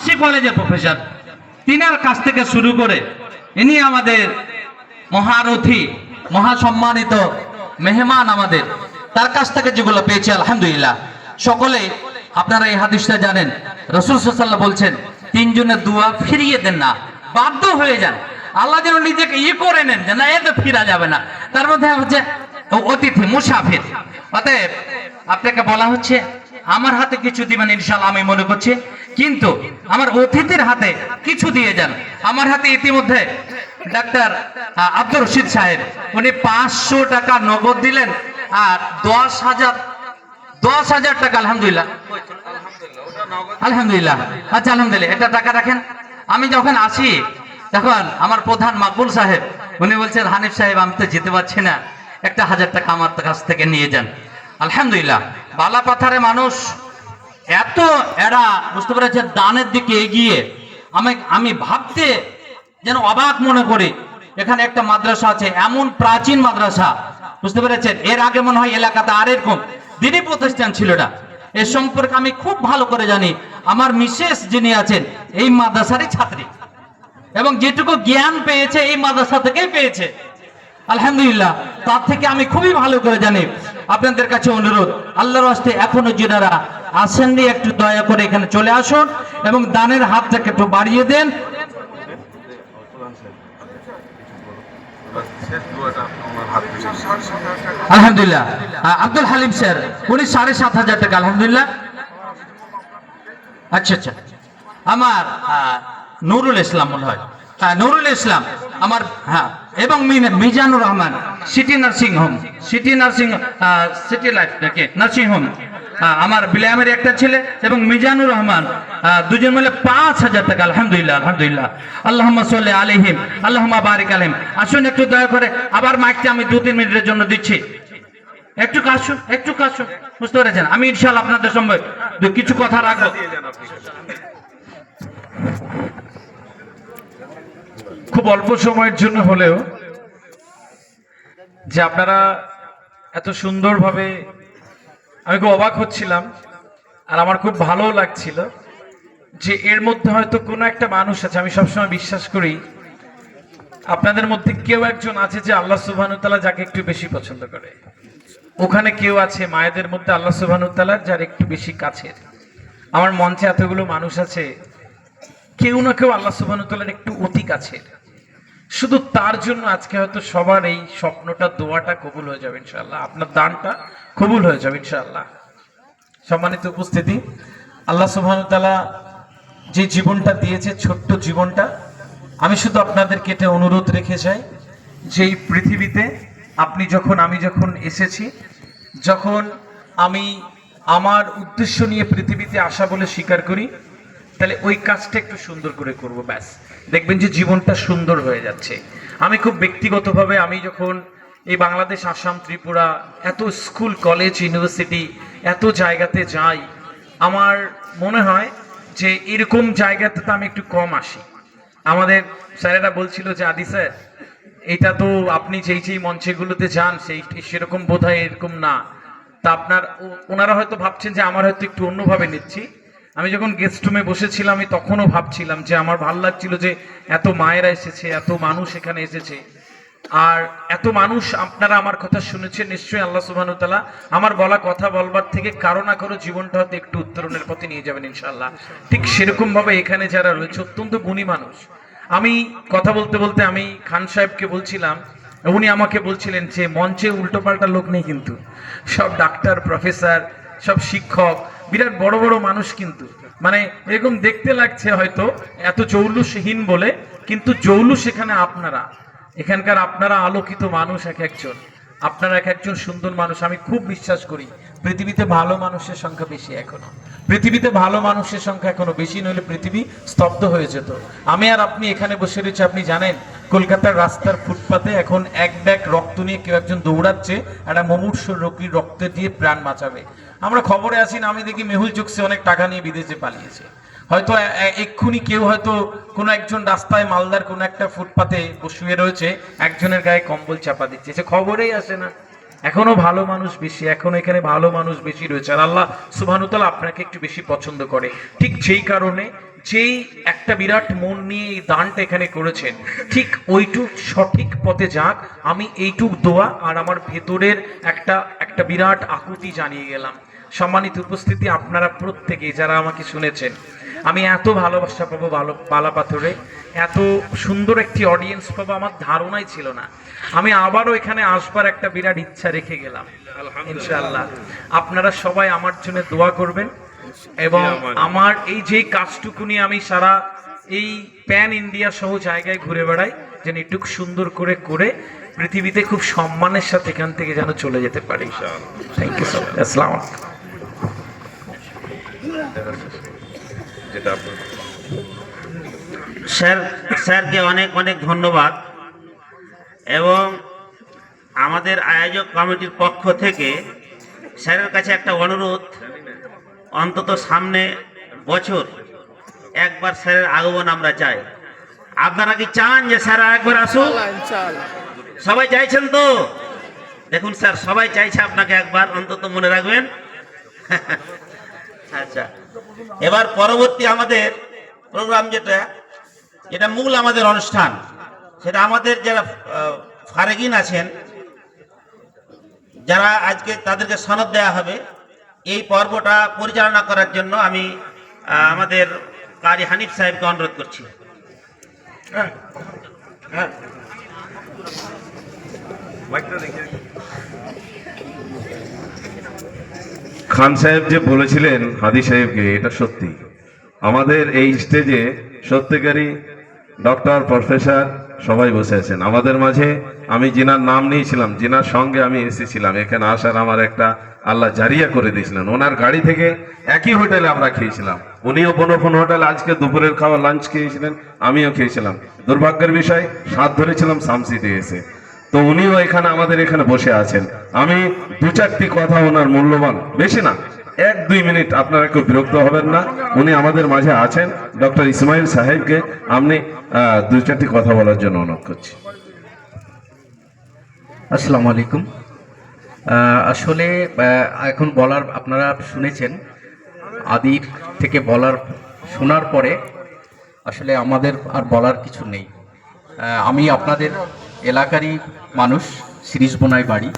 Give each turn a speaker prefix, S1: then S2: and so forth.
S1: মুন্সি কলেজের প্রফেসর, তিনার কাছ থেকে শুরু করে ইনি আমাদের মহারথী, মহাসম্মানিত মেহমান, আমাদের তার কাছ থেকে যেগুলো পেয়েছি আলহামদুলিল্লাহ। সকলে আপনারা এই হাদিসটা জানেন, রাসূল সাল্লাল্লাহু আলাইহি ওয়াসাল্লাম বলছেন তিনজনের দোয়া ফিরিয়ে দেন না, বাধ্য হয়ে যান, আল্লাহ যেন নিজেকে করে নেন যে না এ তো ফিরা যাবে না। তার মধ্যে হচ্ছে অতিথি, মুসাফির। অতএব আপনাকে বলা হচ্ছে আমার হাতে কিছু দিবেন ইনশাআল্লাহ, আমি মনে করছি, কিন্তু আমার অতিথির হাতে কিছু দিয়ে যান। আমার হাতে ইতিমধ্যে ডাক্তার আব্দুর রশিদ সাহেব, উনি 500 টাকা নগদ দিলেন আর 10,000 টাকা আলহামদুলিল্লাহ, আলহামদুলিল্লাহ, আচ্ছা আলহামদুলিল্লাহ, এটা টাকা রাখেন। আমি যখন আসি তখন আমার প্রধান মাকবুল সাহেব উনি বলছেন হানিফ সাহেব আমি তো যেতে পারছি না, একটা 1000 টাকা আমার কাছ থেকে নিয়ে যান। আলহামদুলিল্লাহ, বালা পাথারে মানুষ এত এরা বুঝতে পেরেছে দানের দিকে এগিয়ে, আমি ভাবতে যেন অবাক মনে করি। এখানে একটা মাদ্রাসা আছে, এমন প্রাচীন মাদ্রাসা, বুঝতে পেরেছেন, এর আগে মনে হয় এলাকাতে আর এরকম দিনী প্রতিষ্ঠান ছিল না। এর সম্পর্কে আমি খুব ভালো করে জানি। আমার মিসেস যিনি আছেন এই মাদ্রাসারই ছাত্রী, এবং যেটুকু জ্ঞান পেয়েছে এই মাদ্রাসা থেকেই পেয়েছে আলহামদুলিল্লাহ, তার থেকে আমি খুবই ভালো করে জানি। আপনাদের কাছে অনুরোধ, আল্লাহর রাস্তায় এখনো যারা আসেননি একটু দয়া করে এখানে চলে আসুন এবং দানের হাতটাকে একটু বাড়িয়ে দেন। আলহামদুলিল্লাহ, আব্দুল হালিম স্যার উনি 7,500 টাকা আলহামদুলিল্লাহ। আচ্ছা আচ্ছা, আমার নুরুল ইসলাম মনে হয়, হ্যাঁ নুরুল ইসলাম আমার, হ্যাঁ, এবং Mizanur Rahman city nursing home, city life নাকি নার্সিং হোম, আমার বিলামের একটা ছেলে এবং মিজানুর রহমান, দুজন মিলে 5,000 টাকা আলহামদুলিল্লাহ, আলহামদুলিল্লাহ, আল্লাহুম্মা সাল্লি আলাইহিম আল্লাহুম্মা বারিক আলাইহিম। আসুন একটু দয়া করে, আবার মাইকটা আমি 2-3 মিনিটের জন্য দিচ্ছি, একটু কাশু, বুঝতে পেরেছেন। আমি ইনশাআল্লাহ আপনাদের সঙ্গে কিছু কথা রাখবো।
S2: খুব অল্প সময়ের জন্য হলেও যে আপনারা এত সুন্দরভাবে, আমি খুব অবাক হচ্ছিলাম আর আমার খুব ভালো লাগছিল যে এর মধ্যে হয়তো কোনো একটা মানুষ আছে, আমি সবসময় বিশ্বাস করি আপনাদের মধ্যে কেউ একজন আছে যে আল্লাহ সুবহানাহু ওয়া তাআলা যাকে একটু বেশি পছন্দ করে। ওখানে কেউ আছে মায়েদের মধ্যে আল্লাহ সুবহানাহু ওয়া তাআলা যার একটু বেশি কাছের। আমার মঞ্চে এতগুলো মানুষ আছে, কেউ না কেউ আল্লাহ সুবহানাহু ওয়া তাআলার একটু অতি কাছের। শুধু তার জন্য আজকে হয়তো সবার এই স্বপ্নটা, দোয়াটা কবুল হয়ে যাবে ইনশাআল্লাহ, আপনার দানটা কবুল হয়ে যাবে ইনশাআল্লাহ। সম্মানিত উপস্থিতি, আল্লাহ সুবহানাহু ওয়া তাআলা যে জীবনটা দিয়েছে, ছোট্ট জীবনটা, আমি শুধু আপনাদেরকে এটা অনুরোধ রেখে যাই যে এই পৃথিবীতে আপনি যখন, আমি যখন এসেছি, যখন আমি আমার উদ্দেশ্য নিয়ে পৃথিবীতে আসা বলে স্বীকার করি, তাহলে ওই কাজটা একটু সুন্দর করে করব, ব্যাস দেখবেন যে জীবনটা সুন্দর হয়ে যাচ্ছে। আমি খুব ব্যক্তিগতভাবে, আমি যখন এই বাংলাদেশ, আসাম, ত্রিপুরা, এত স্কুল, কলেজ, ইউনিভার্সিটি, এত জায়গাতে যাই, আমার মনে হয় যে এরকম জায়গাতে তো আমি একটু কম আসি। আমাদের স্যারেরা বলছিল যে আদি স্যার, এটা তো আপনি যেই মঞ্চেগুলোতে যান সেই সেরকম বোধ হয় এরকম না। তা আপনার, ওনারা হয়তো ভাবছেন যে আমার হয়তো একটু অন্যভাবে নিচ্ছি। আমি যখন গেস্ট রুমে বসেছিলাম আমি তখনও ভাবছিলাম যে আমার ভালো লাগছিল যে এত মায়েরা এসেছে, এত মানুষ এখানে এসেছে, আর এত মানুষ আপনারা আমার কথা শুনেছেন। নিশ্চয়ই আল্লাহ সুবহানাহু ওয়া তাআলা আমার বলা কথা বলবার থেকে কারো না কারো জীবনটা হয়তো একটু উত্তরণের পথে নিয়ে যাবেন ইনশাআল্লাহ। ঠিক সেরকম ভাবে এখানে যারা রয়েছে অত্যন্ত গুণী মানুষ। আমি কথা বলতে বলতে আমি খান সাহেবকে বলছিলাম, উনি আমাকে বলছিলেন যে মঞ্চে উল্টোপাল্টা লোক নেই কিন্তু, সব ডাক্তার, প্রফেসর, সব শিক্ষক, বিরাট বড় বড় মানুষ, কিন্তু মানে এরকম দেখতে লাগছে হয়তো এত জৌলুসহীন বলে, কিন্তু জৌলুস এখানে আপনারা, এখানকার আপনারা আলোকিত মানুষ, এক একজন আপনারা এক একজন সুন্দর মানুষ। আমি খুব বিশ্বাস করি পৃথিবীতে ভালো মানুষের সংখ্যা বেশি এখনো, পৃথিবীতে ভালো মানুষের সংখ্যা এখনো বেশি, নইলে পৃথিবী স্তব্ধ হয়ে যেত। আমি আর আপনি এখানে বসে রয়েছে, আপনি জানেন কলকাতার রাস্তার ফুটপাতে এখন এক ব্যাগ রক্ত নিয়ে কেউ একজন দৌড়াচ্ছে একটা মুমূর্ষ রোগীর রক্ত দিয়ে প্রাণ বাঁচাবে। আমরা খবরে আসি না, আমি দেখি মেহুল চোকসি অনেক টাকা নিয়ে বিদেশে পালিয়েছে। হয়তো এক্ষুনি কেউ হয়তো কোনো একজন রাস্তায় মালদার কোনো একটা ফুটপাতে শুয়ে রয়েছে, একজনের গায়ে কম্বল চাপা দিচ্ছে, সে খবরেই আসে না। এখনো ভালো মানুষ বেশি, এখনো এখানে ভালো মানুষ বেশি রয়েছে, আর আল্লাহ সুবহানাহু ওয়া তাআলা আপনাকে একটু বেশি পছন্দ করে। ঠিক সেই কারণে যেই একটা বিরাট মন নিয়ে এই দানটা এখানে করেছেন, ঠিক ওইটুক সঠিক পথে যাক, আমি এইটুক দোয়া আর আমার ভেতরের একটা একটা বিরাট আকুতি জানিয়ে গেলাম। সম্মানিত উপস্থিতি, আপনারা প্রত্যেকেই যারা আমাকে শুনেছেন, আমি এত ভালোবাসা পাবো বালা পাথরে, এত সুন্দর একটি অডিয়েন্স পাবো আমার ধারণাই ছিল না। আমি আবারও এখানে আসবার একটা বিরাট ইচ্ছা রেখে গেলাম। ইনশাআল্লাহ আপনারা সবাই আমার জন্য দোয়া করবেন এবং আমার এই যে কাজটুকু নিয়ে আমি সারা এই প্যান ইন্ডিয়া সহ জায়গায় ঘুরে বেড়াই, যেন একটু সুন্দর করে করে পৃথিবীতে খুব সম্মানের সাথে এখান থেকে যেন চলে যেতে পারি। Thank you so much. আসসালামু আলাইকুম।
S3: স্যারকে অনেক অনেক ধন্যবাদ। এবং আমাদের আয়োজক কমিটির পক্ষ থেকে স্যারের কাছে একটা অনুরোধ, অন্তত সামনে বছর একবার স্যারের আগমন আমরা চাই। আপনারা কি চান যে স্যার একবার আসুক? সবাই চাইছেন তো? দেখুন স্যার, সবাই চাইছে আপনাকে একবার অন্তত মনে রাখবেন। আচ্ছা, এবার পরবর্তী আমাদের প্রোগ্রাম যেটা মূল আমাদের অনুষ্ঠান, সেটা আমাদের যারা ফারেগিন আছেন, যারা আজকে তাদেরকে সনদ দেওয়া হবে, এই পর্বটা পরিচালনা করার জন্য আমি আমাদের কারি হানিফ সাহেবকে অনুরোধ করছি।
S4: খান সাহেব যে বলেছিলেন হাদি সাহেবকে, এটা সত্যি। আমাদের এই স্টেজে সত্যিকারই ডক্টর, প্রফেসর সবাই বসে আছেন আমাদের মাঝে। আমি জিনার নাম নিয়েছিলাম, জিনার সঙ্গে আমি এসেছিলাম এখানে আসার, আমার একটা আল্লাহ জারিয়া করে দিয়েছিলেন। ওনার গাড়ি থেকে একই হোটেলে আমরা খেয়েছিলাম। উনিও বনফোন হোটেল আজকে দুপুরের খাওয়া লাঞ্চ খেয়েছিলেন, আমিও খেয়েছিলাম। দুর্ভাগ্যের বিষয় সাথ ধরেছিলাম সামসিতে এসে, তো উনিও এখানে আমাদের এখানে বসে আছেন। আমি দু চারটি কথা ওনার মূল্যবান, বেশি না, 1-2 মিনিট, আপনারা কেউ বিরক্ত হবেন না, উনি আমাদের মাঝে আছেন। ডক্টর ইসমাইল সাহেবকে আমি 2-4টি কথা বলার জন্য অনুরোধ করছি।
S5: আসসালামু আলাইকুম। আসলে এখন বলার আপনারা শুনেছেন, আদির থেকে শোনার পরে আসলে আমাদের আর বলার কিছু নেই। আমি আপনাদের এলাকারই মানুষ, শিরিষবোনায় বাড়ি।